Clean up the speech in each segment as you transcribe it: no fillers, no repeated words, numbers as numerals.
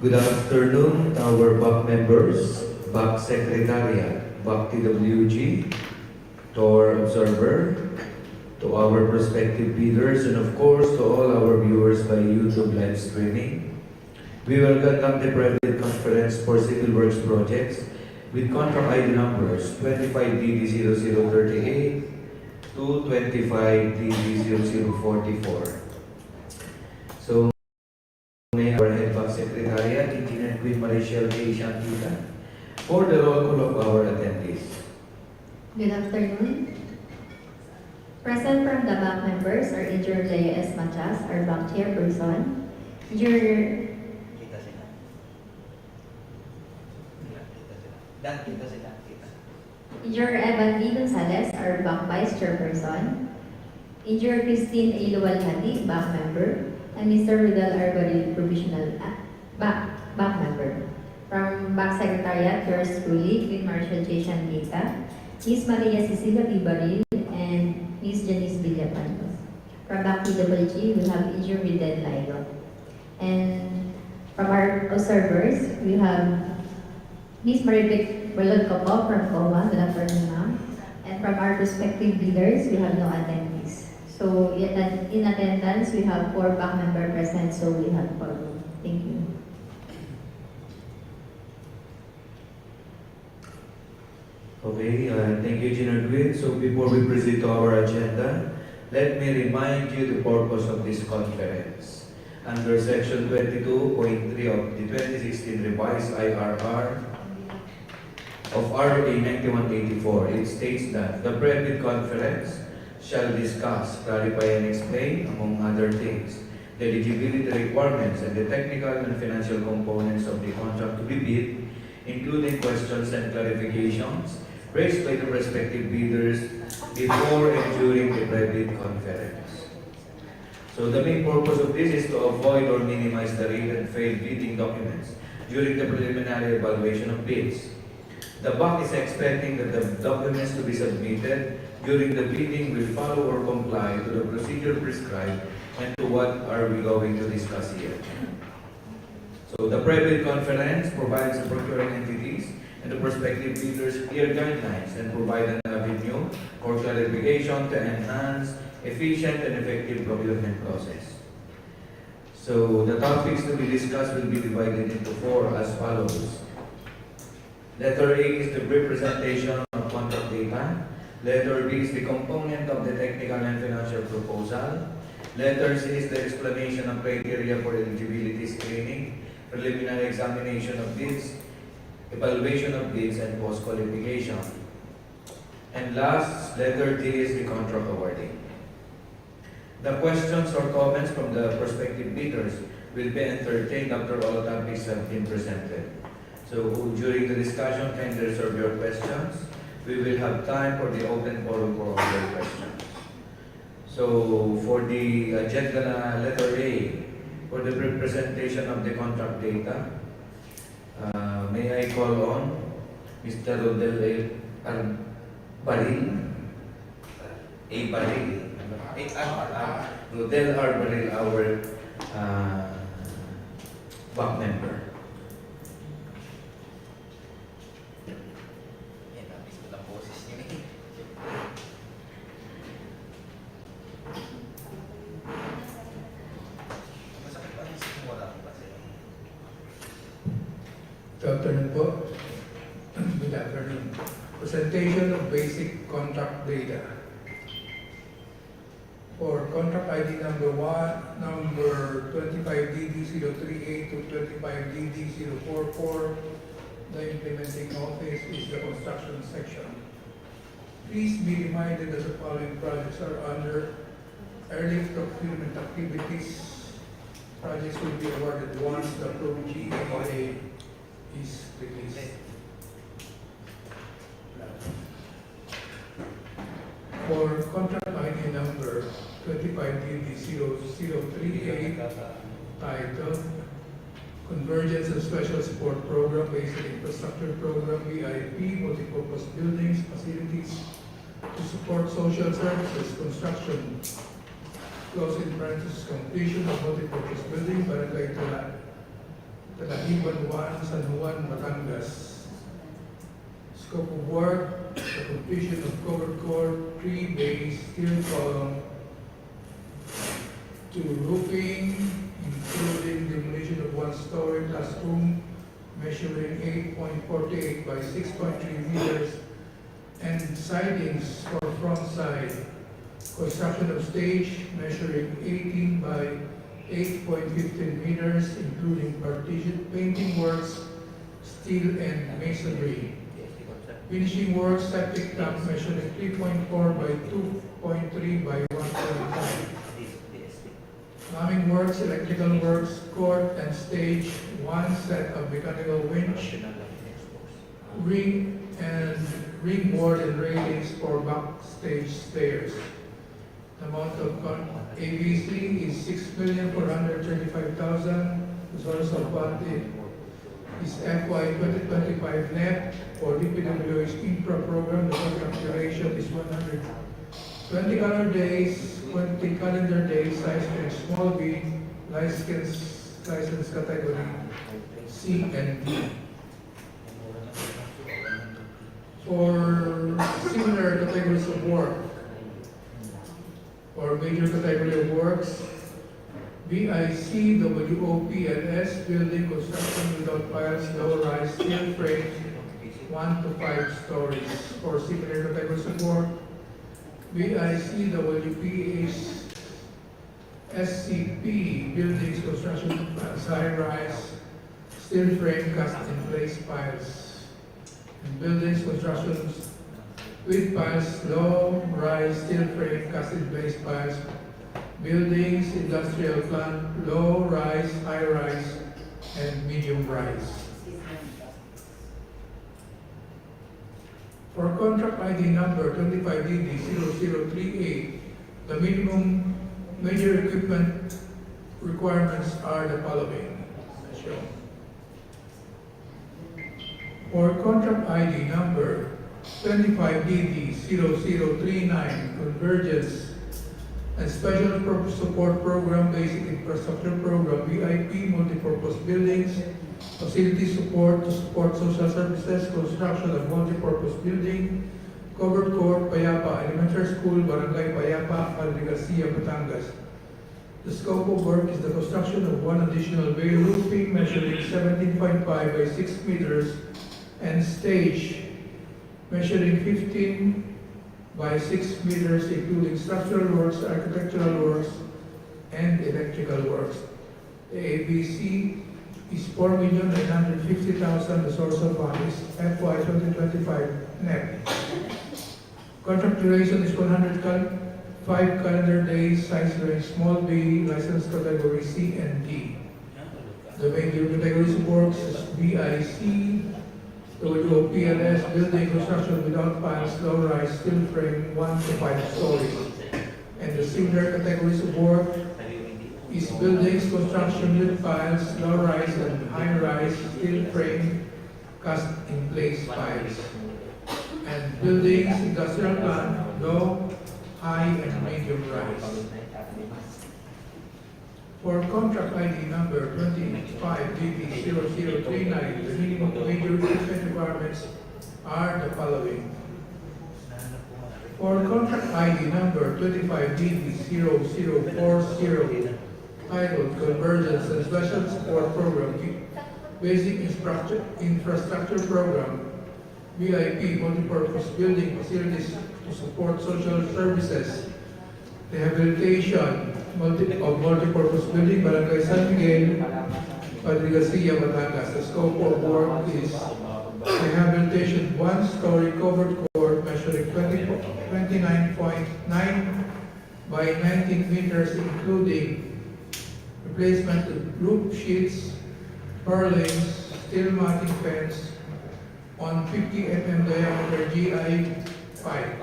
Good afternoon, our BAC members, BAC Secretariat, BAC TWG, to our observer, to our prospective bidders, and of course to all our viewers by YouTube live streaming. We will conduct the private conference for civil works projects with contract ID numbers 25DD0038 to 25DD0044. So, may our head BAC Secretariat, Engineer Queen Mariciel A. Shantita, for the roll call of our attendees. Good afternoon. Present from the BAC members are Engineer Leo S. Machas, our BAC chairperson, Engineer Evan D. Gonzalez, our BAC vice chairperson, Engineer Christine A. Luwalhati, BAC member, and Mr. Rudal R. Baril, provisional BAC member. From BAC Secretariat, yours truly, Queen Marshal J. Shantita, Ms. Maria Cecilia B. Baril, and Ms. Janice Villapanos. From BAC PWG, we have Engineer Vidal Laigo. And from our observers, we have Ms. Maribek Balod-Coco from COA, good afternoon, ma'am. And from our prospective leaders, we have no attendees. So in attendance, we have 4 BAC member present, so we have 4. Thank you. Okay, thank you, Engineer Quinn. So before we proceed to our agenda, let me remind you the purpose of this conference. Under Section 22.3 of the 2016 revised IRR of RA 9184, it states that the private conference shall discuss, clarify, and explain, among other things, the eligibility requirements and the technical and financial components of the contract to be bid, including questions and clarifications raised by the respective bidders before and during the private conference. So the main purpose of this is to avoid or minimize the real and failed bidding documents during the preliminary evaluation of bids. The BAC is expecting that the documents to be submitted during the bidding will follow or comply to the procedure prescribed and to what are we going to discuss here. So the private conference provides the procuring entities and the prospective bidders clear guidelines and provide an avenue for clarification to enhance efficient and effective procurement process. So the topics to be discussed will be divided into 4 as follows. Letter A is the brief presentation of contract data. Letter B is the component of the technical and financial proposal. Letter C is the explanation of criteria for eligibility screening, preliminary examination of bids, evaluation of bids, and post-qualification. And last, letter D is the contract awarding. The questions or comments from the prospective bidders will be entertained after all topics have been presented. So during the discussion, kindly reserve your questions. We will have time for the open forum for all your questions. So for the agenda letter A, for the presentation of the contract data, may I call on Mr. Rodel Baril, Rodel R. Baril, our BAC member. Good afternoon po. Good afternoon. Presentation of basic contract data. For contract ID number 1, number 25DD038 to 25DD044, the implementing office is the construction section. Please be reminded that the following projects are under early procurement activities. Projects will be awarded once the approved GEA is released. For contract ID number 25DD0038, titled Convergence and Special Support Program based on Infrastructure Program, VIP, Multipurpose Buildings, Facilities to Support Social Services, Construction, close in parentheses, completion of multipurpose building, Barangay Talahiban, Juan, San Juan, Batangas. Scope of work, the completion of covered core, 3 bays, steel column, to roofing, including demolition of 1-story classroom measuring 8.48 by 6.3 meters and sidings for front side. Construction of stage measuring 18 by 8.15 meters, including partition, painting works, steel and masonry. Finishing works, septic tank measuring 3.4 by 2.3 by 1.5. Plumbing works, electrical works, court and stage, 1 set of mechanical winch, ring board and railings for backstage stairs. The amount of ABC is 6,435,000. The source of fund is FY 2025 net for DPWH Infra program. The contract duration is 120 calendar days, size range small b, license category C and D. For similar categories of work, or major category of works, BIC, WOPLS, building construction without piles, low-rise, steel frame, 1 to 5 stories. For similar categories of work, BIC, WPH, SCP, buildings construction high-rise, steel frame, cast-in-place piles. And buildings construction with piles, low-rise, steel frame, cast-in-place piles. Buildings, industrial plant, low-rise, high-rise, and medium-rise. For contract ID number 25DD0038, the minimum major equipment requirements are the following, as shown. For contract ID number 25DD0039, Convergence and Special Purpose Support Program, Basic Infrastructure Program, VIP, Multipurpose Buildings, Facility Support to support social services, construction of multipurpose building, covered court, Payapa, Elementary School, Barangay Payapa, Padre, Garcia, Batangas. The scope of work is the construction of 1 additional bay roofing measuring 17.5 by 6 meters and stage measuring 15 by 6 meters, including structural works, architectural works, and electrical works. The ABC is 4,950,000. The source of fund is FY 2025 net. Contract duration is 105 calendar days, size range small b, license category C and D. The major categories of works is BIC, WOPLS, building construction without piles, low-rise, steel frame, 1 to 5 stories. And the similar categories of work is buildings construction with piles, low-rise and high-rise, steel frame, cast-in-place piles. And buildings, industrial plant, low, high, and medium-rise. For contract ID number 25DD0039, the minimum major equipment requirements are the following. For contract ID number 25DD0040, titled Convergence and Special Support Program, Basic Infrastructure Program, VIP, Multipurpose Building Facilities to support social services, Rehabilitation of multipurpose building, Barangay San Miguel, Padre, Garcia, Batangas. The scope of work is rehabilitation 1-story covered court measuring 29.9 by 19 meters, including replacement of roof sheets, purlins, steel matting fence on 50 mm diameter GI pipe.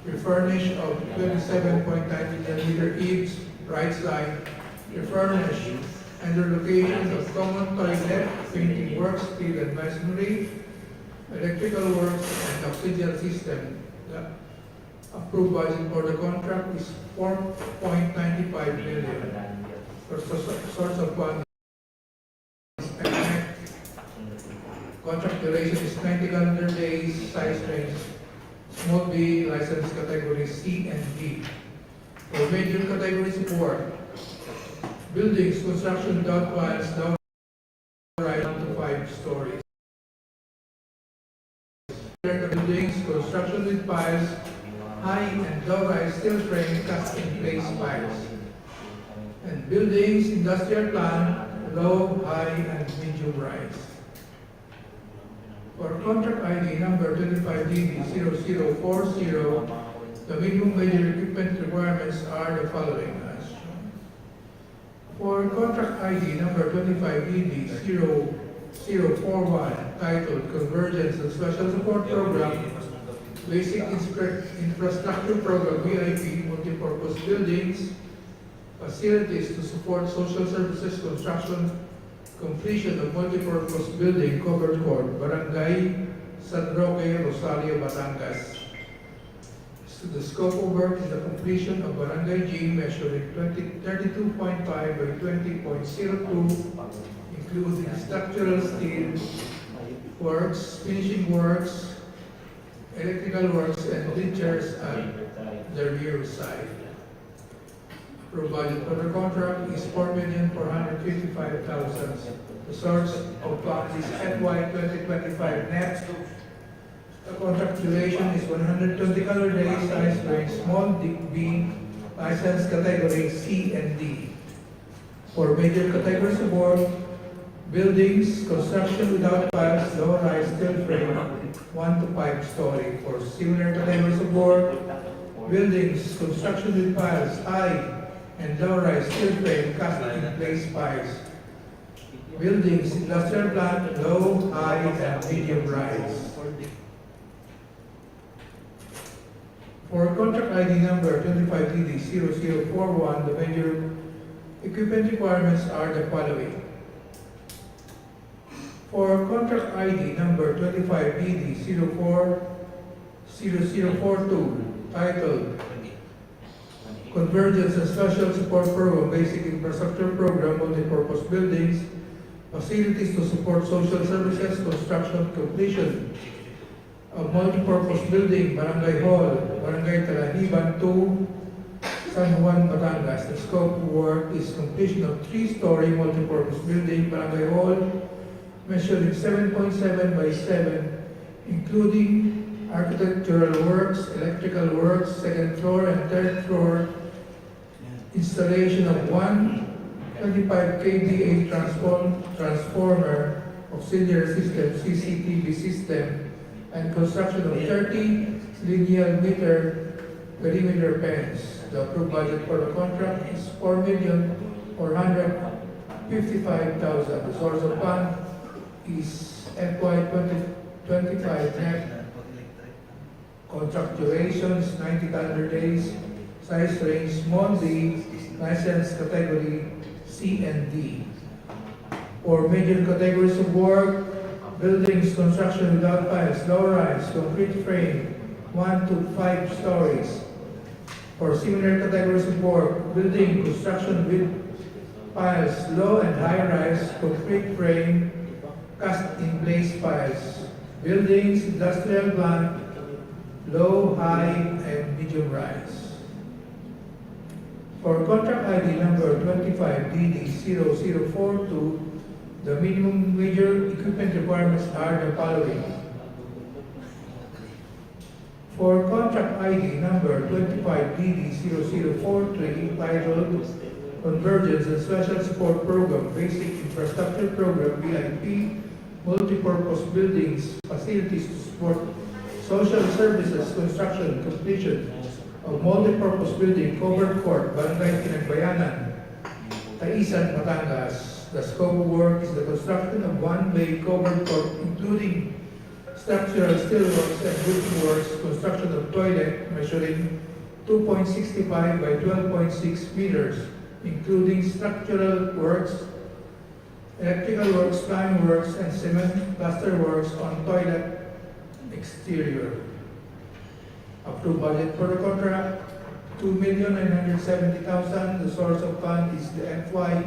Refurnish of 27.9 millimeter eaves, right side. Refurnish and relocation of common toilet, painting works, steel and masonry, electrical works, and oxygen system. The approved budget for the contract is 4.95 million. Source of fund is calendar days, size range, small B, license category C and D. For major categories of work, buildings, construction without plans, down rise 1 to 5 stories. Buildings, construction with piles, high and low rise steel frame, cast in place piles. And buildings, industrial plan, low, high, and medium rise. For contract ID number 25DB0040, the minimum major equipment requirements are the following as shown. For contract ID number 25DB0041, titled Convergence and Special Support Program, Basic Infrastructure Program VIP, Multipurpose Buildings, Facilities to Support Social Services Construction, Completion of Multipurpose Building Covered Court, Barangay, San Roque, Rosario, Batangas. So the scope of work is the completion of Barangay G measuring 32.5 by 20.02, including structural steel works, finishing works, electrical works, and bleachers at the rear side. Provided for the contract is 4,455,000. The source of funds is FY 2025 net. The contract duration is 120 calendar days, size range small B, license category C and D. For major categories of work, buildings, construction without piles, low-rise steel frame, 1 to 5 story. For similar categories of work, buildings, construction with piles, high and low-rise steel frame, cast in place piles. Buildings, industrial plant, low, high, and medium rise. For contract ID number 25DD0041, the major equipment requirements are the following. For contract ID number 25DD0042, titled Convergence and Special Support Program, Basic Infrastructure Program, Multipurpose Buildings, Facilities to Support Social Services, Construction, Completion of Multipurpose Building, Barangay Hall, Barangay Talahiban 2, San Juan, Batangas. The scope of work is completion of 3-story multipurpose building, Barangay Hall, measuring 7.7 by 7, including architectural works, electrical works, second floor and third floor, installation of 125 kVA transformer, auxiliary system, CCTV system, and construction of 30 linear meter perimeter fence. The approved budget for the contract is 4,455,000. The source of fund is FY 2025 net. Contract duration is 90 calendar days. Size range small d, license category C and D. For major categories of work, buildings, construction without piles, low-rise, concrete frame, 1 to 5 stories. For similar categories of work, building, construction with piles, low and high-rise, concrete frame, cast-in-place piles. Buildings, industrial plant, low, high, and medium rise. For contract ID number 25DD0042, the minimum major equipment requirements are the following. For contract ID number 25DD0043, titled Convergence and Special Support Program, Basic Infrastructure Program, VIP, Multipurpose Buildings, Facilities to Support Social Services, Construction, Completion of Multipurpose Building, Covered Court, Barangay Pinagbayanan, Taisan, Batangas. The scope of work is the construction of 1-bay covered court, including structural steelworks and roofing works, construction of toilet measuring 2.65 by 12.6 meters, including structural works, electrical works, plumbing works, and cement plaster works on toilet exterior. Approved budget for the contract, 2,970,000. The source of fund is the FY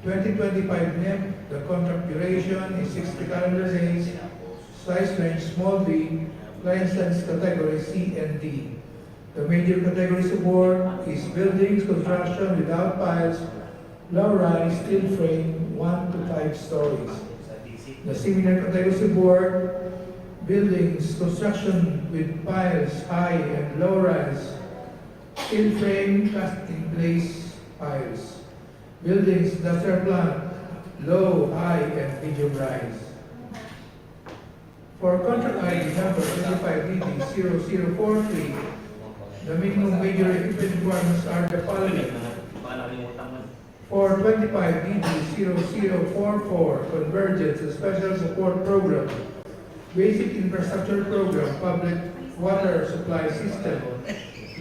2025 net. The contract duration is 60 calendar days. size range small b, license category C and D. The major categories award is buildings construction without piles, low-rise steel frame 1 to 5 stories. The similar categories award buildings construction with piles, high and low-rise steel frame cast in place piles. Buildings industrial plant low, high, and medium rise. For contract ID number 25DD0043, the minimum major equipment requirements are the following. For 25DD0044, Convergence, a special support program, basic infrastructure program, public water supply system,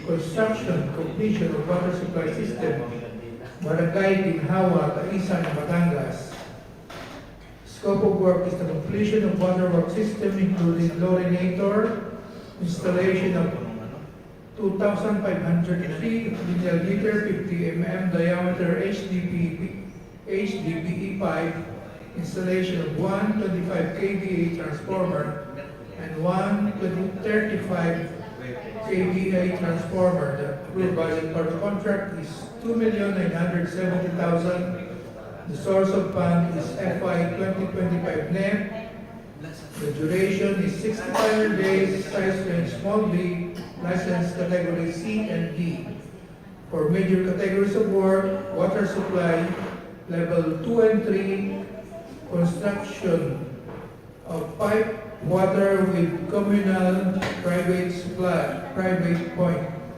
construction, completion of water supply system, Barangay Ginhawa, Taisan, Batangas. Scope of work is the completion of water work system including chlorinator, installation of 2,503 linear meter 50 mm diameter HDPE pipe, installation of one 25 kVA transformer and one 35 kVA transformer. The approved budget for the contract is 2,970,000. The source of fund is FY 2025 NEP. The duration is 65 days, size range small b, license category C and D. For major categories of work, water supply, level 2 and 3, construction of pipe water with communal private supply,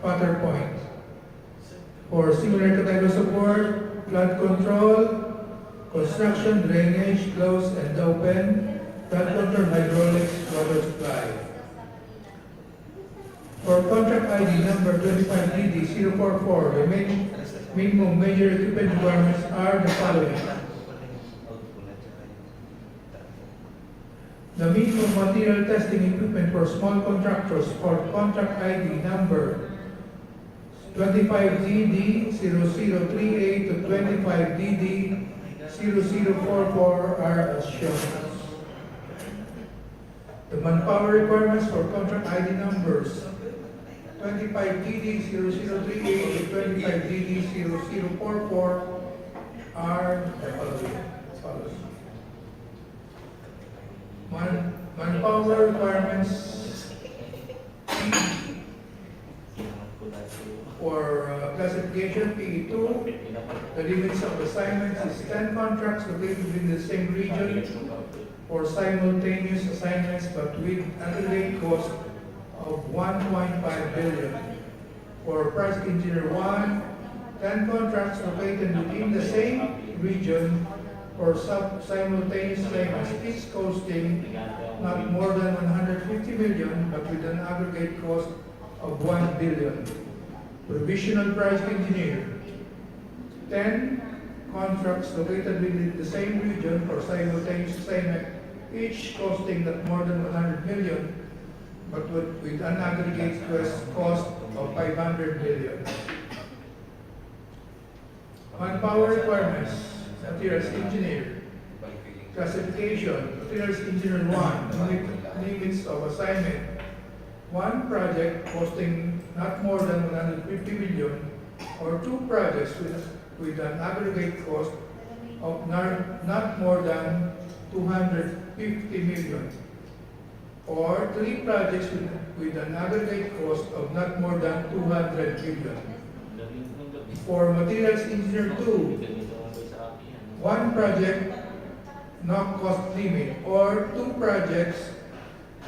water point. For similar categories of work, flood control, construction, drainage, closed and open, flood control, hydraulics, water supply. For contract ID number 25DD044, the minimum major equipment requirements are the following. The minimum material testing equipment for small contractors for contract ID number 25DD0038 to 25DD0044 are as shown. The manpower requirements for contract ID numbers 25DD0038 to 25DD0044 are the following. Manpower requirements for classification PE2, the limits of assignments is 10 contracts located within the same region for simultaneous assignments but with aggregate cost of 1.5 billion. For project engineer 1, 10 contracts located within the same region for simultaneous assignments, each costing not more than 150 million but with an aggregate cost of 1 billion. Provisional project engineer, 10 contracts located within the same region for simultaneous assignment, each costing not more than 100 million, but with an aggregate cost of 500 million. Manpower requirements, materials engineer, classification, materials engineer 1, limits of assignment, one project costing not more than 150 million, or two projects with an aggregate cost of not more than 250 million, or three projects with an aggregate cost of not more than 200 million. For materials engineer 2, one project not cost limit, or two projects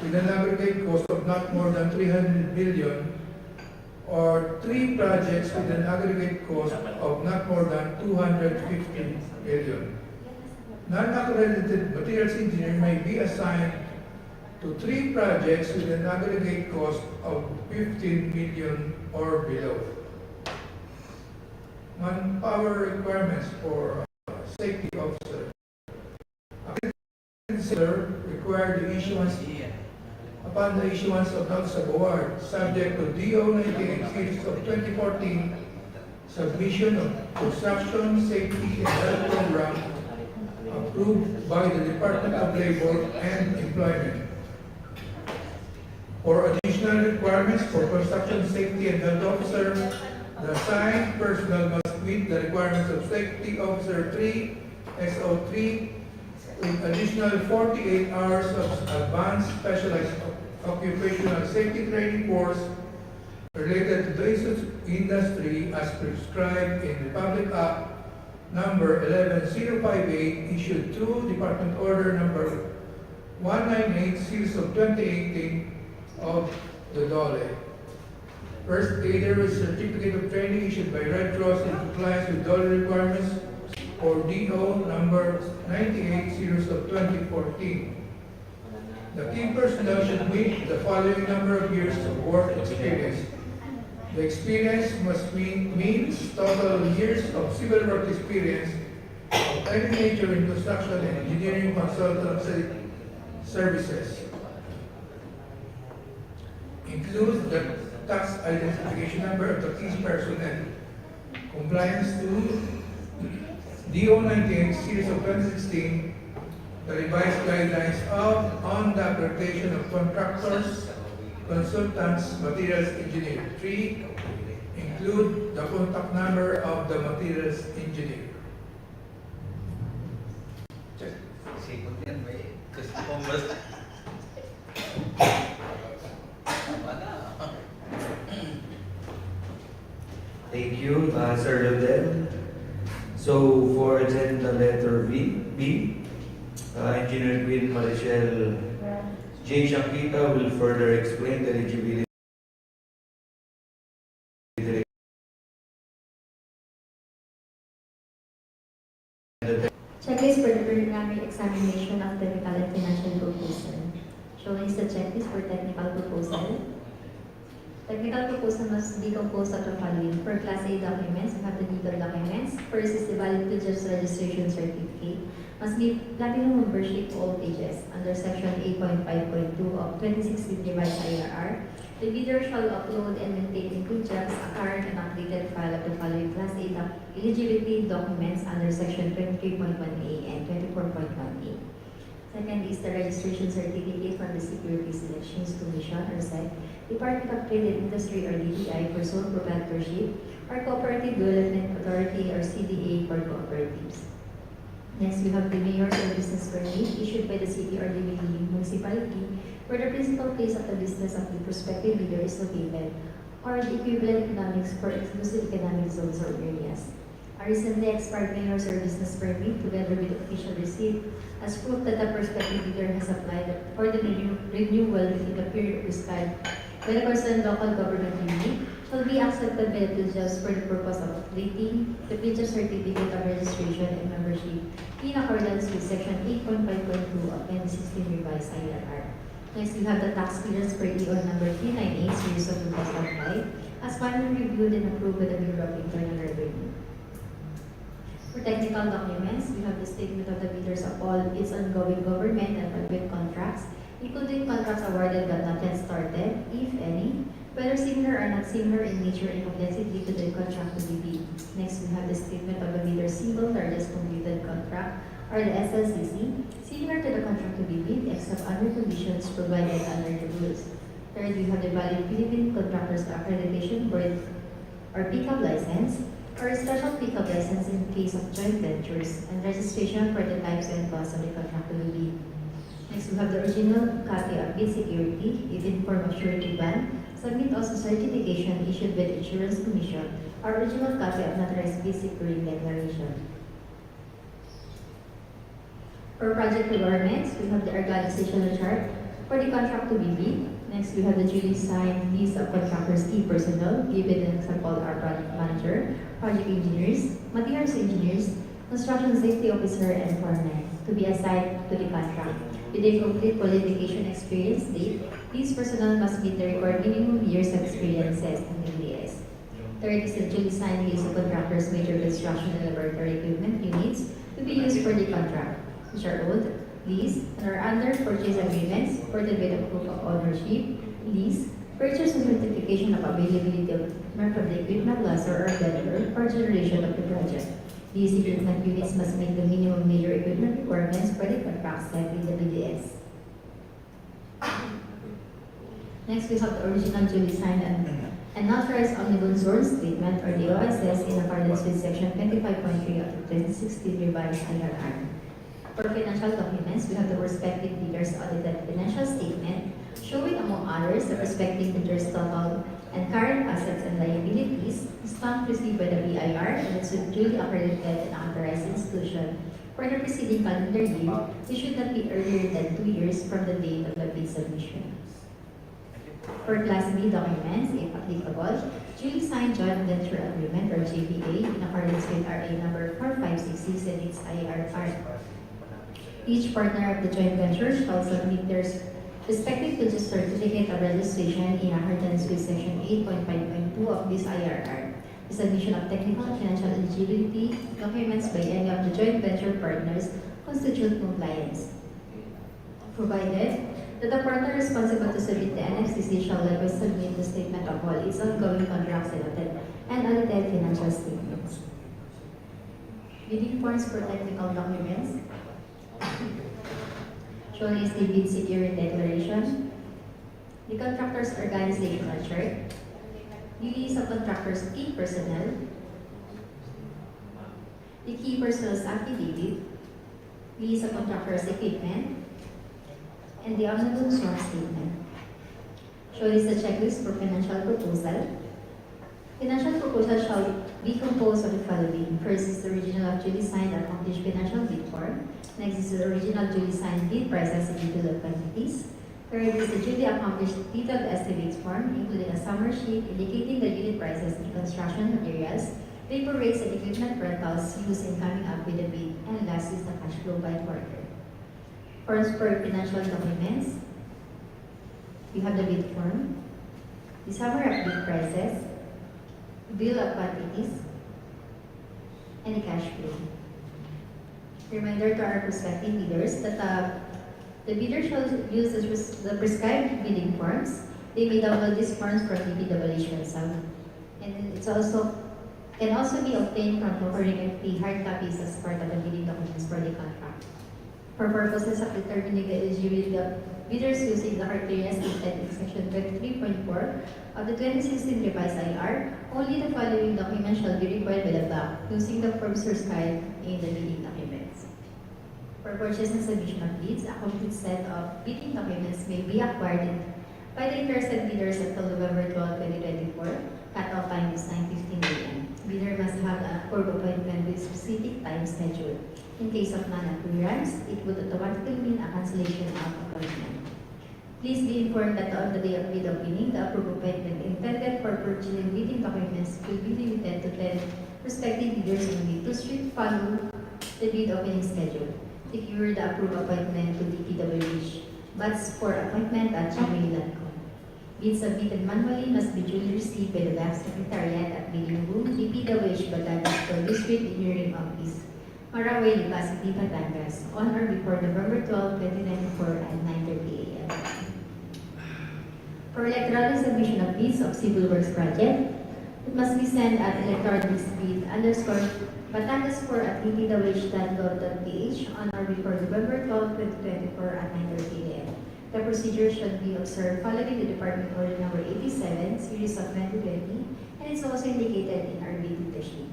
with an aggregate cost of not more than 300 million, or three projects with an aggregate cost of not more than 250 million. Non-accredited materials engineer may be assigned to three projects with an aggregate cost of 15 million or below. Manpower requirements for safety officer. Officer require the issuance upon the issuance of notice of award, subject to DEO 98 series of 2014, submission of construction, safety, and health program approved by the Department of Labor and Employment. For additional requirements for construction safety and health officer, the assigned personnel must meet the requirements of Safety Officer 3, SO3, with additional 48 hours of advanced specialized occupational safety training course related to the industry as prescribed in Republic Act number 11058 issued through Department Order number 198 series of 2018 of the DOLE. First aider with certificate of training issued by Red Cross in compliance with DOLE requirements or DEO number 98 series of 2014. The key personnel should meet the following number of years of work experience. The experience must means total years of civil work experience of any nature in construction and engineering consultancy services. Include the tax identification number of the key personnel. Compliance to DO 98 series of 2016, the revised guidelines on the accreditation of contractors, consultants, materials engineer. 3. Include the contact number of the materials engineer. Sikot yan, may gusto kong mas... Tama na. Thank you, Sir Rodel. So for agenda letter B, Engineer Queen Marichelle J. Shankita will further explain the eligibility Checklist for the preliminary examination of technical and financial proposal. Showing is the checklist for technical proposal. Technical proposal must be composed of the following. For Class A documents, we have the legal documents. First is the valid pledges registration certificate. Must be platinum membership all pages under Section 8.5.2 of 2016 revised IRR. The bidder shall upload and maintain in good jobs a current and updated file of the following Class A eligibility documents under Section 23.1A and 24.1A. Second is the registration certificate from the Securities Elections Commission or SEC, Department of Trade and Industry or DTI for sole proprietorship, or Cooperative Development Authority or CDA for cooperatives. Next, we have the mayor's or business permit issued by the city or the municipality where the principal place of the business of the prospective bidder is located, or the equivalent economics for exclusive economic zones or areas. A recently expired mayor's or business permit together with official receipt as proof that the prospective bidder has applied for the renewal within the period prescribed by the concerned local government unit shall be accepted by the pledges for the purpose of updating the pledges certificate of registration and membership in accordance with Section 8.5.2 of 2016 revised IRR. Next, we have the tax clearance per DEO number 398 series of 2005 as finally reviewed and approved by the Bureau of Internal Revenue. For technical documents, we have the statement of the bidders of all its ongoing government and private contracts, including contracts awarded but not yet started, if any, whether similar or not similar in nature and complexity to the contract to be bid. Next, we have the statement of the bidder's single largest completed contract, or the SLCC, similar to the contract to be bid except under conditions provided under the rules. Third, we have the valid Philippine Contractors Accreditation Board or PCAB license, or a special pickup license in case of joint ventures, and registration for the types and costs of the contract to be bid. Next, we have the original copy of bid security, if in form of surety bond. Submit also certification issued by the Insurance Commission, or original copy of notarized bid security declaration. For project requirements, we have the organizational chart for the contract to be bid. Next, we have the duly signed list of contractors' key personnel, given an example our project manager, project engineers, materials engineers, construction safety officer, and foreman to be assigned to the contract. With a complete qualification experience date, these personnel must meet the required minimum years of experiences in MDS. Third is the duly signed list of contractors' major construction and laboratory equipment units to be used for the contract, which are owned, lease, and are under purchase agreements supported by the proof of ownership, lease, purchase and certification of availability of the equipment lessor or vendor for duration of the project. These equipment units must meet the minimum major equipment requirements for the contract set with the BDS. Next, we have the original duly signed and notarized omnibus sworn statement or the OSS in accordance with section 25.3 of the 2016 revised IRR. For financial documents, we have the respective leaders' audited financial statement showing, among others, the respective leaders' total and current assets and liabilities, stamp received by the BIR and its duly accredited and authorized institution for the preceding calendar year, which should not be earlier than 2 years from the date of the bid submission. For Class B documents, if applicable, duly signed joint venture agreement or JVA in accordance with RA number 4566 and its IRR. Each partner of the joint venture shall submit their respective certificate of registration in accordance with section 8.5.2 of this IRR. The submission of technical and financial eligibility documents by any of the joint venture partners constitute compliance, provided that the partner responsible to submit the NFCC shall likewise submit the statement of all its ongoing contracts and audited financial statements. Bidding forms for technical documents. Shown is the bid security declaration, the contractor's organizational chart, the list of contractor's key personnel, the key personal's affidavit, the list of contractor's equipment, and the omnibus sworn statement. Shown is the checklist for financial proposal. Financial proposal shall be composed of the following. First is the original of duly signed accomplished financial bid form. Next is the original duly signed bid prices and detailed quantities. Third is the duly accomplished detailed estimates form, including a summary sheet indicating the unit prices and construction materials, labor rates and equipment rentals used in coming up with the bid, and last is the cash flow by quarter. Forms for financial documents. We have the bid form, the summary of bid prices, bill of quantities, and the cash flow. Reminder to our prospective bidders that the bidder shall use the prescribed bidding forms. They may download these forms from DPWH website. And it's also can also be obtained from procuring the hard copies as part of the bidding documents for the contract. For purposes of determining the eligibility of bidders using the criteria stated in section 23.4 of the 2016 revised IR, only the following documents shall be required by the bank using the forms prescribed in the bidding documents. For purchase and submission of bids, a complete set of bidding documents may be acquired by the interested bidders until November 12, 2024. Cut-off time is 9:15 a.m. Bidder must have an approved appointment with specific time schedule. In case of non-appearance, it would automatically mean a cancellation of appointment. Please be informed that on the day of bid opening, the approved appointment intended for purchasing bidding documents will be limited to 10 prospective bidders only to strictly follow the bid opening schedule. Secure the approved appointment to DPWH, bats for appointment at gmail.com. Bids submitted manually must be duly received by the Bank Secretariat at Bidding Room, DPWH Batangas for District Engineering Office, Barangay, City, Batangas, on or before November 12, 2094 at 9:30 a.m. For electronic submission of bids of civil works project, it must be sent at electronic@batangas4@dpwh.gov.ph on or before November 12, 2024 at 9:30 a.m. The procedure should be observed following the Department Order Number 87, Series of 2020, and it's also indicated in our bid data sheet.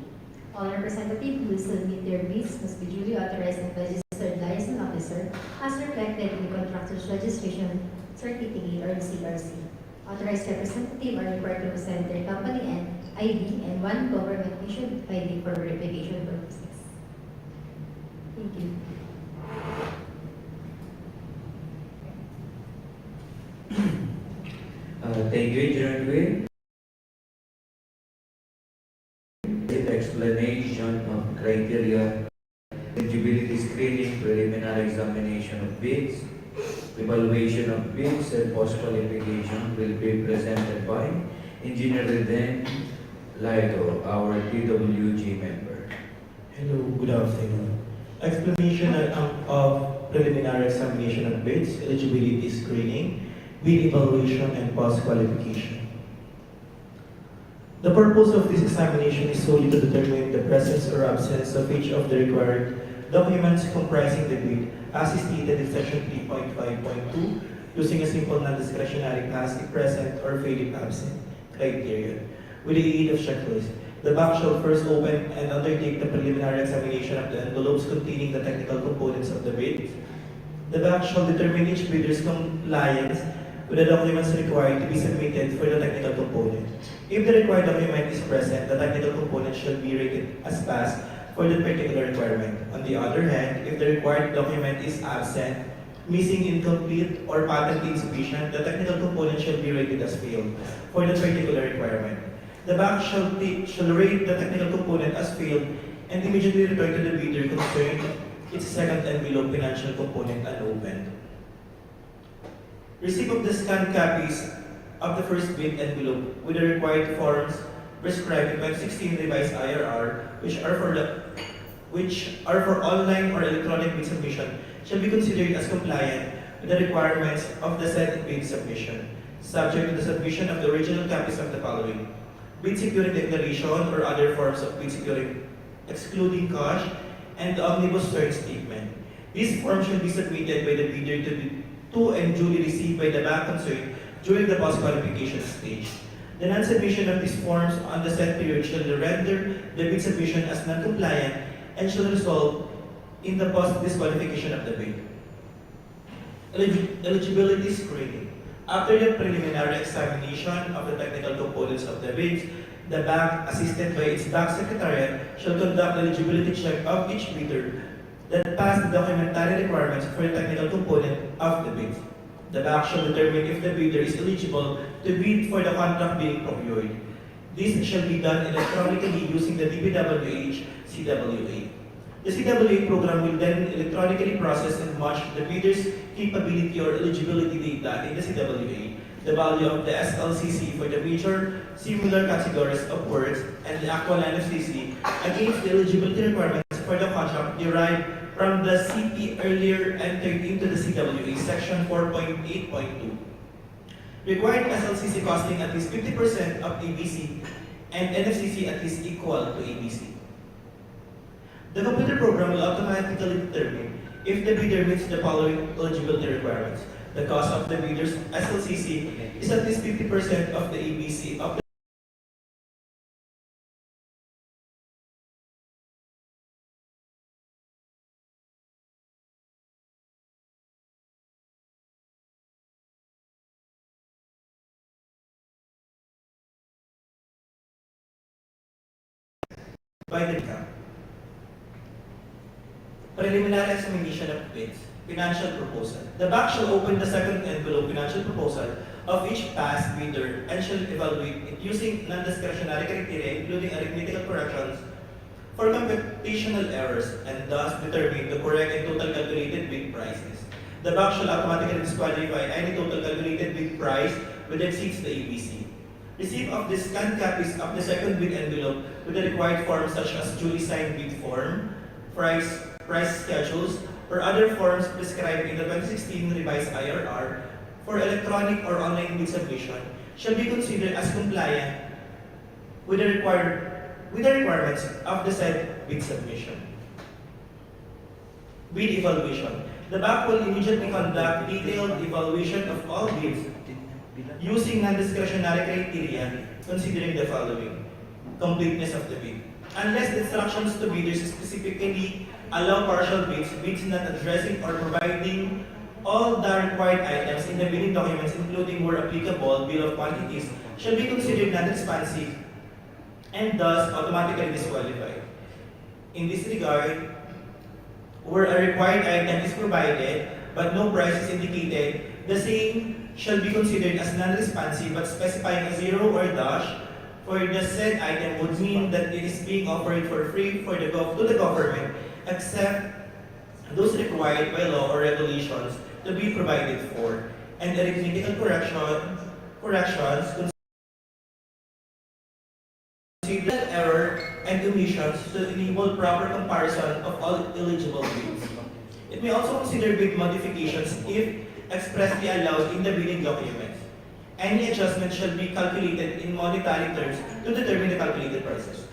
All representatives who will submit their bids must be duly authorized and registered liaison officer as reflected in the contractor's registration certificate or CRC. Authorized representatives are required to present their company and ID and one government issued ID for verification purposes. Thank you. Thank you, Engineer Nguyen. Explanation of criteria, eligibility screening, preliminary examination of bids, evaluation of bids, and post-qualification will be presented by Engineer Reden Laido, our DWG member. Hello, good afternoon. Explanation of preliminary examination of bids, eligibility screening, bid evaluation, and post-qualification. The purpose of this examination is solely to determine the presence or absence of each of the required documents comprising the bid, as stated in section 3.5.2 using a simple non-discretionary pass if present or fail if absent criteria. With the aid of checklist, the bank shall first open and undertake the preliminary examination of the envelopes containing the technical components of the bid. The bank shall determine each bidder's compliance with the documents required to be submitted for the technical component. If the required document is present, the technical component shall be rated as passed for that particular requirement. On the other hand, if the required document is absent, missing, incomplete, or patently insufficient, the technical component shall be rated as failed for that particular requirement. The bank shall rate the technical component as failed and immediately return to the bidder concerned its second envelope financial component unopened. Receipt of the scanned copies of the first bid envelope with the required forms prescribed in 2016 revised IRR, which are for online or electronic bid submission, shall be considered as compliant with the requirements of the said bid submission, subject to the submission of the original copies of the following: bid securing declaration or other forms of bid securing excluding cash, and the omnibus term statement. These forms shall be submitted by the bidder to and duly received by the bank concerned during the post-qualification stage. The non-submission of these forms on the said period shall render the bid submission as non-compliant and shall result in the post-disqualification of the bid. Eligibility screening. After the preliminary examination of the technical components of the bids, the bank, assisted by its bank secretariat, shall conduct eligibility check of each bidder that passed the documentary requirements for the technical component of the bid. The bank shall determine if the bidder is eligible to bid for the contract being procured. This shall be done electronically using the DPWH CWA. The CWA program will then electronically process and match the bidder's capability or eligibility data in the CWA, the value of the SLCC for the major similar categories of works, and the actual NFCC against the eligibility requirements for the contract derived from the CP earlier entered into the CWA section 4.8.2. Required SLCC costing at least 50% of ABC and NFCC at least equal to ABC. The computer program will automatically determine if the bidder meets the following eligibility requirements. The cost of the bidder's SLCC is at least 50% of the ABC of the by the account. Preliminary examination of bids. Financial proposal. The bank shall open the second envelope financial proposal of each past bidder and shall evaluate it using non-discretionary criteria including arithmetical corrections for computational errors and thus determine the correct and total calculated bid prices. The bank shall automatically disqualify any total calculated bid price which exceeds the ABC. Receipt of the scanned copies of the second bid envelope with the required forms such as duly signed bid form, price schedules, or other forms prescribed in the 2016 revised IRR for electronic or online bid submission shall be considered as compliant with the requirements of the said bid submission. Bid evaluation. The bank will immediately conduct detailed evaluation of all bids using non-discretionary criteria considering the following: completeness of the bid. Unless the instructions to bidders specifically allow partial bids, bids not addressing or providing all the required items in the bidding documents, including where applicable bill of quantities, shall be considered non-responsive and thus automatically disqualified. In this regard, where a required item is provided but no price is indicated, the same shall be considered as non-responsive, but specifying a zero or dash for the said item would mean that it is being offered for free to the government, except those required by law or regulations to be provided for, and arithmetical corrections consider error and omissions to enable proper comparison of all eligible bids. It may also consider bid modifications if expressly allowed in the bidding documents. Any adjustment shall be calculated in monetary terms to determine the calculated prices.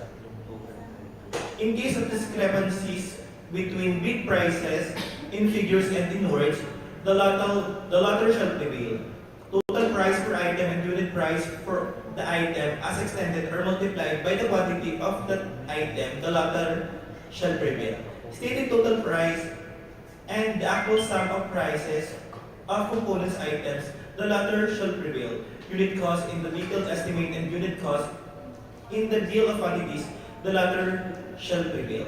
In case of discrepancies between bid prices in figures and in words, the latter shall prevail. Total price per item and unit price for the item as extended or multiplied by the quantity of that item, the latter shall prevail. Stated total price and the actual sum of prices of components items, the latter shall prevail. Unit cost in the detailed estimate and unit cost in the bill of quantities, the latter shall prevail.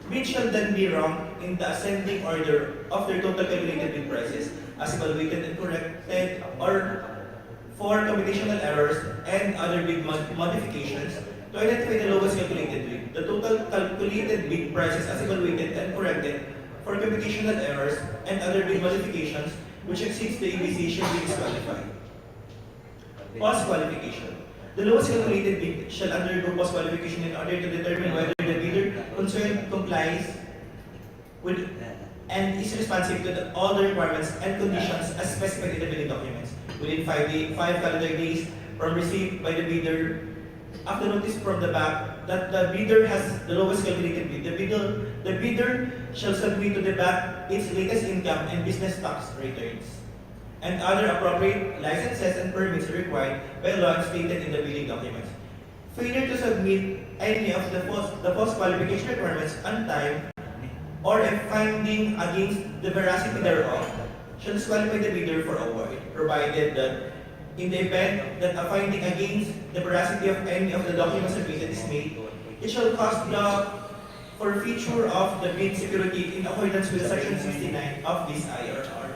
Which shall then be wrong in the ascending order of their total calculated bid prices, as evaluated and corrected, or for computational errors and other bid modifications, to identify the lowest calculated bid. The total calculated bid prices as evaluated and corrected for computational errors and other bid modifications which exceeds the ABC shall be disqualified. Post qualification. The lowest calculated bid shall undergo post qualification in order to determine whether the bidder concerned complies with and is responsive to all the requirements and conditions as specified in the bidding documents within 5 calendar days from receipt by the bidder of the notice from the bank that the bidder has the lowest calculated bid. The bidder shall submit to the bank its latest income and business tax returns and other appropriate licenses and permits required by law stated in the bidding documents. Failure to submit any of the post-qualification requirements on time or a finding against the veracity thereof shall disqualify the bidder for award, provided that in the event that a finding against the veracity of any of the documents submitted is made, it shall cause the forfeiture of the bid security in accordance with Section 69 of this IRR.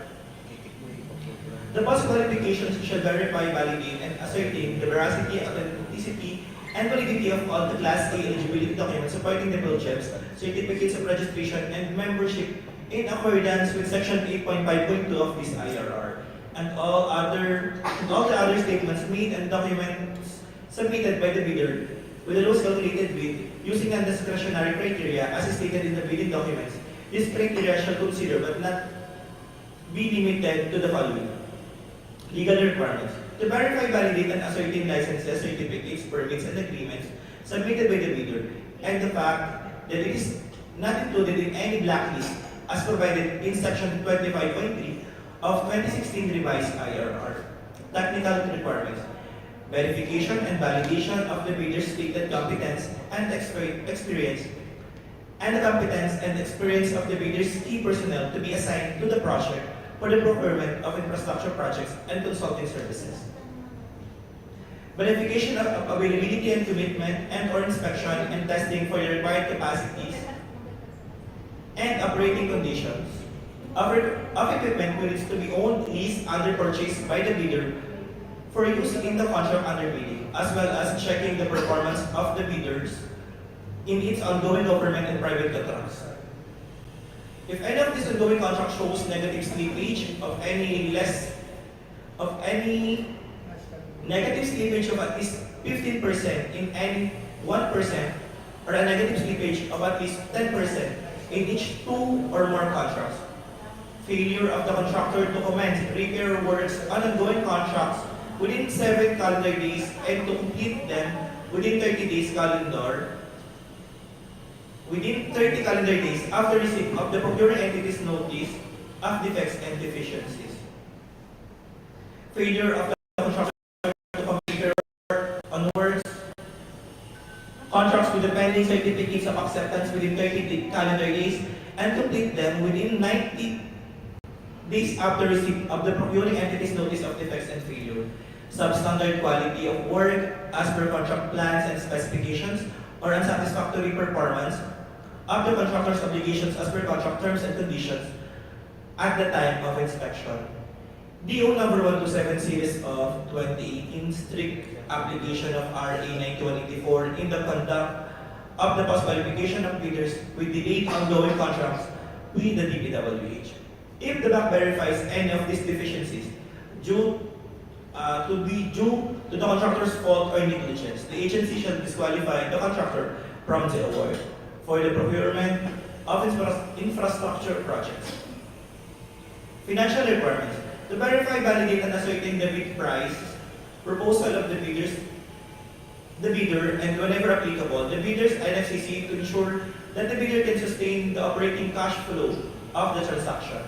The post-qualifications shall verify, validate, and ascertain the veracity, authenticity, and validity of all the Class A eligibility documents supporting the projects, certificates of registration, and membership in accordance with Section 8.5.2 of this IRR, and all the other statements made and documents submitted by the bidder with the lowest calculated bid using non-discretionary criteria as stated in the bidding documents. These criteria shall consider but not be limited to the following. Legal requirements. To verify, validate, and ascertain licenses, certificates, permits, and agreements submitted by the bidder, and the fact that it is not included in any blacklist as provided in Section 25.3 of 2016 revised IRR. Technical requirements. Verification and validation of the bidder's stated competence and experience, and the competence and experience of the bidder's key personnel to be assigned to the project for the procurement of infrastructure projects and consulting services. Verification of availability and commitment and or inspection and testing for the required capacities and operating conditions of equipment which is to be owned, leased, under purchased by the bidder for use in the contract under bidding, as well as checking the performance of the bidders in its ongoing government and private contracts. If any of these ongoing contracts shows negative slippage of any negative slippage of at least 15% in any 1%, or a negative slippage of at least 10% in each 2 or more contracts. Failure of the contractor to commence repair works on ongoing contracts within 7 calendar days and to complete them within 30 calendar days after receipt of the procuring entity's notice of defects and deficiencies. Failure of the contractor to complete work on works contracts with the pending certificates of acceptance within 30 calendar days and complete them within 90 days after receipt of the procuring entity's notice of defects and failure. Substandard quality of work as per contract plans and specifications, or unsatisfactory performance of the contractor's obligations as per contract terms and conditions at the time of inspection. DEO number 127 series of 2018 strict application of RA 9184 in the conduct of the post-qualification of bidders with delayed ongoing contracts with the DPWH. If the bank verifies any of these deficiencies to be due to the contractor's fault or negligence, the agency shall disqualify the contractor from the award for the procurement of infrastructure projects. Financial requirements. To verify, validate, and ascertain the bid price proposal of the bidder, and whenever applicable, the bidder's NFCC to ensure that the bidder can sustain the operating cash flow of the transaction.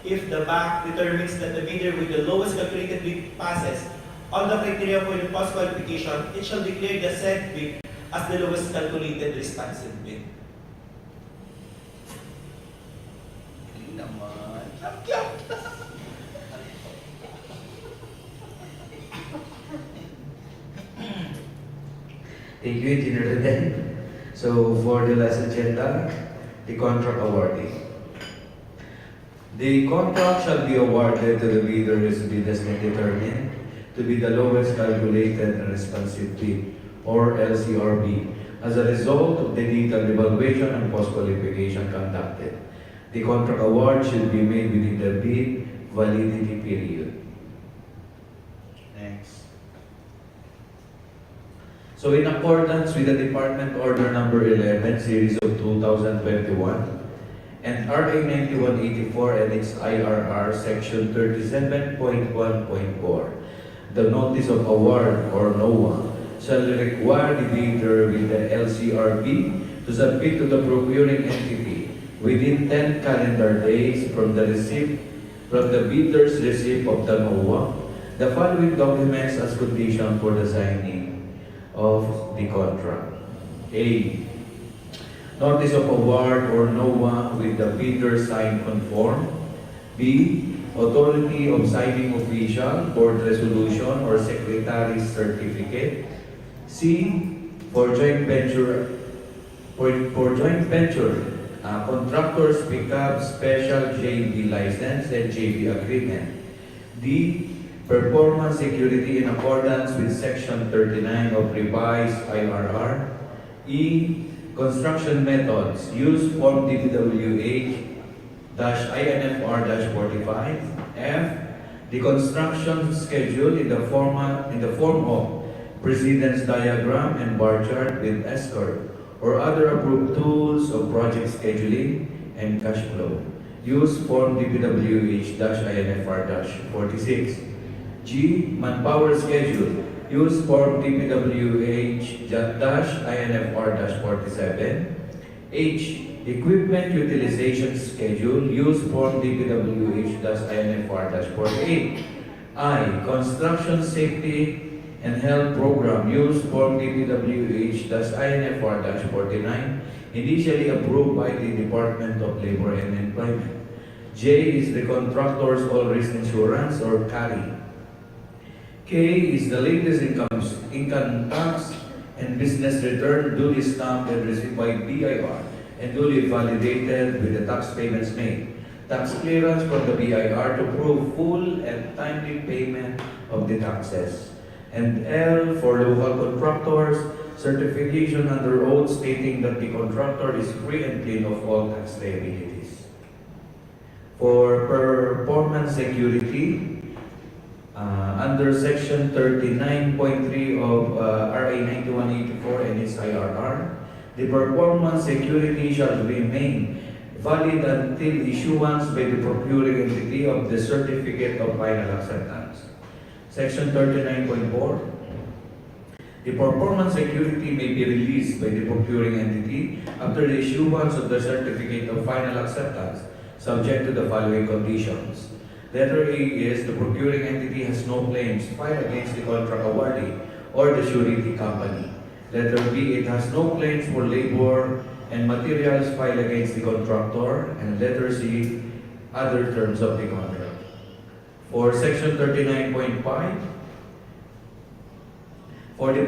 If the bank determines that the bidder with the lowest calculated bid passes all the criteria for the post qualification, it shall declare the said bid as the lowest calculated responsive bid. Hindi naman. Thank you, Engineer Reden. So for the last agenda, the contract awarding. The contract shall be awarded to the bidder who is determined to be the lowest calculated and responsive bid, or LCRB, as a result of the detailed evaluation and post-qualification conducted. The contract award should be made within the bid validity period. Next. So in accordance with the Department Order Number 11, Series of 2021, and RA 9184 and its IRR Section 37.1.4, the Notice of Award, or NOAA, shall require the bidder with the LCRB to submit to the procuring entity within 10 calendar days from the bidder's receipt of the NOAA the following documents as condition for the signing of the contract. A. Notice of award or NOAA with the bidder signed on form. B. Authority of signing official, board resolution, or secretary's certificate. C. For joint venture, contractors pickup special JV license and JV agreement. D. Performance security in accordance with Section 39 of revised IRR. E. Construction methods. Use Form DPWH-INFR-45. F. The construction schedule in the form of precedence diagram and bar chart with S-curve or other approved tools of project scheduling and cash flow. Use Form DPWH-INFR-46. G. Manpower schedule. Use Form DPWH-INFR-47. H. Equipment utilization schedule. Use Form DPWH-INFR-48. I. Construction safety and health program. Use Form DPWH-INFR-49. Initially approved by the Department of Labor and Employment. J is the contractor's all risk insurance, or CARI. K is the latest income tax and business return duly stamped and received by BIR and duly validated with the tax payments made. Tax clearance from the BIR to prove full and timely payment of the taxes. And L for local contractors, certification under oath stating that the contractor is free and clean of all tax liabilities. For performance security, under Section 39.3 of RA 9184 and its IRR, the performance security shall remain valid until issuance by the procuring entity of the Certificate of Final Acceptance. Section 39.4, the performance security may be released by the procuring entity after the issuance of the Certificate of Final Acceptance, subject to the following conditions. Letter A is the procuring entity has no claims filed against the contract awardee or the surety company. Letter B, it has no claims for labor and materials filed against the contractor. And letter C, other terms of the contract. For Section 39.5, for the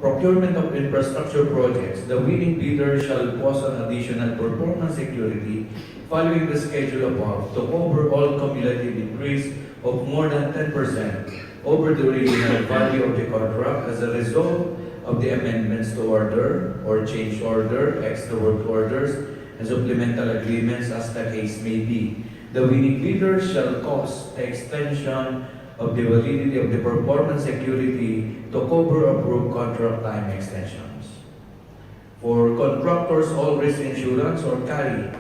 procurement of infrastructure projects, the winning bidder shall post an additional performance security following the schedule above to cover all cumulative increase of more than 10% over the original value of the contract as a result of the amendments to order or change order, extra work orders, and supplemental agreements as the case may be. The winning bidder shall cause the extension of the validity of the performance security to cover approved contract time extensions. For contractors all risk insurance, or CARI,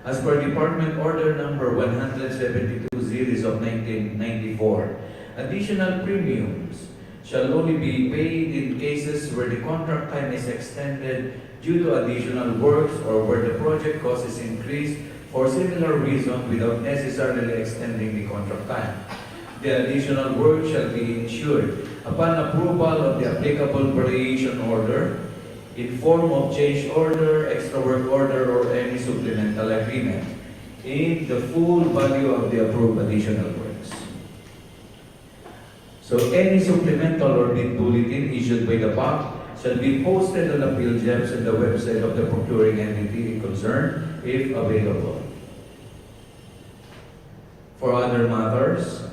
as per Department Order Number 172 Series of 1994, additional premiums shall only be paid in cases where the contract time is extended due to additional works or where the project cost is increased for similar reason without necessarily extending the contract time. The additional work shall be ensured upon approval of the applicable variation order in form of change order, extra work order, or any supplemental agreement in the full value of the approved additional works. So any supplemental or bid bulletin issued by the bank shall be posted on the PhilGems and the website of the procuring entity concerned if available. For other matters,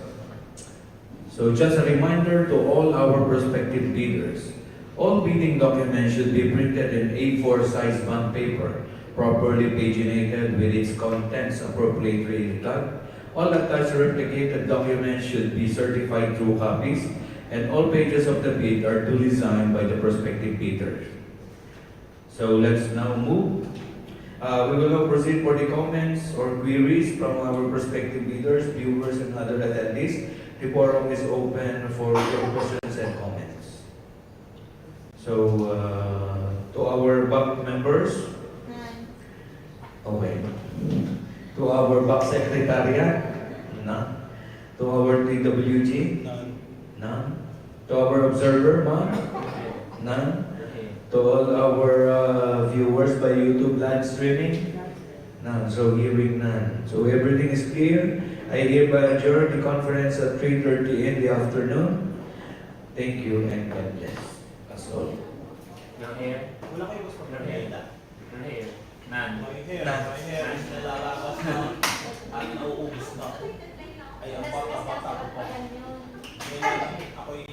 so just a reminder to all our prospective bidders, all bidding documents should be printed in A4 size bond paper, properly paginated with its contents appropriately tagged. All attached replicated documents should be certified true copies, and all pages of the bid are duly signed by the prospective bidders. So let's now move. We will now proceed for the comments or queries from our prospective bidders, viewers, and other attendees. The forum is open for your questions and comments. So, to our back members, okay. To our back secretariat, none. To our DWG, none. To our observer, ma'am, none. To all our viewers by YouTube live streaming, none. So hearing none. So everything is clear. I hereby adjourn the conference at 3:30 in the afternoon. Thank you and God bless us all. Your hair? Wala kayo gusto ng hair. Your hair? None. My hair. My hair is nalalakas na at nauubos na. Ay, ang bata-bata ko pa. Ngayon, ako'y